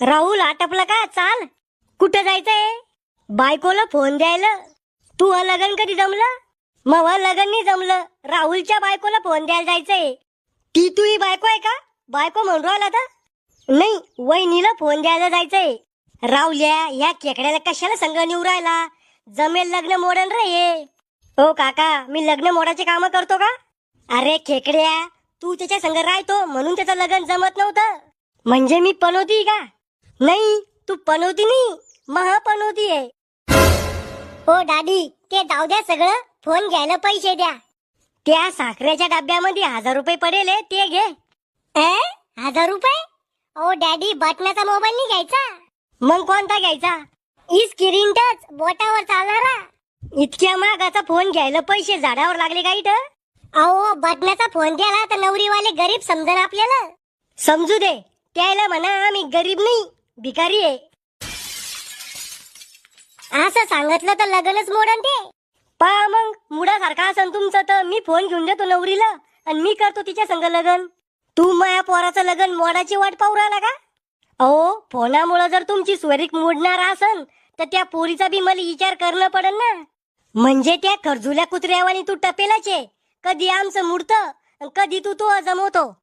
राहुल आटपला का? चाल. कुठं जायचंय? बायकोला फोन द्यायला. तू लग्न कधी जमलं? मग लग्न नाही जमलं. राहुलच्या बायकोला फोन द्यायला जायचंय. ती तुही बायको आहे का? बायको म्हणून राहिला तर नाही, वहिनीला फोन द्यायला जायचंय. राहुल्या, या खेकड्याला कशाला संग निवू राहिला? जमेल लग्न मोडन रे हे. ओ काका, मी लग्न मोडाचे काम करतो का? अरे खेकड्या, तू त्याच्या संग राहतो म्हणून त्याचं लग्न जमत नव्हतं. म्हणजे मी पनवती का? नाही, तू पनवती नाही, महापनवती आहे. हो दादी, ते जाऊ द्या सगळं. फोन घ्यायला पैसे द्या. त्या साखरेच्या डब्यामध्ये 1000 रुपये पडेल, ते घे. 1000 रुपये? ओ डॅडी, बटनाचा मोबाईल नाही घ्यायचा. मग कोणता घ्यायचा? स्क्रीन टच, बोटावर चालणारा. इतक्या महागाचा फोन घ्यायला पैसे झाडावर लागले का इथं? अहो, बटनाचा फोन द्याला तर नवरीवाले गरीब समजन आपल्याला. समजू दे, त्याला म्हणा आम्ही गरीब नाही, भिकारी आहे. असं सांगितलं तर लग्नच मोडन ते. पहा मग, मुडासारखा असन तुमचं तर मी फोन घेऊन देतो नवरीला आणि मी करतो तिच्या संग लग्न. तू माया पोराचं लग्न मोडाची वाट पाहू राहिला का? अहो, फोनामुळे जर तुमची स्वरीक मोडणार असन तर त्या पोरीचा बी मला विचार करणं पडन ना. म्हणजे त्या खरजुल्या कुत्र्यावानी तू टपेलाचे, कधी आमचं मुडतं कधी तू जमवतो.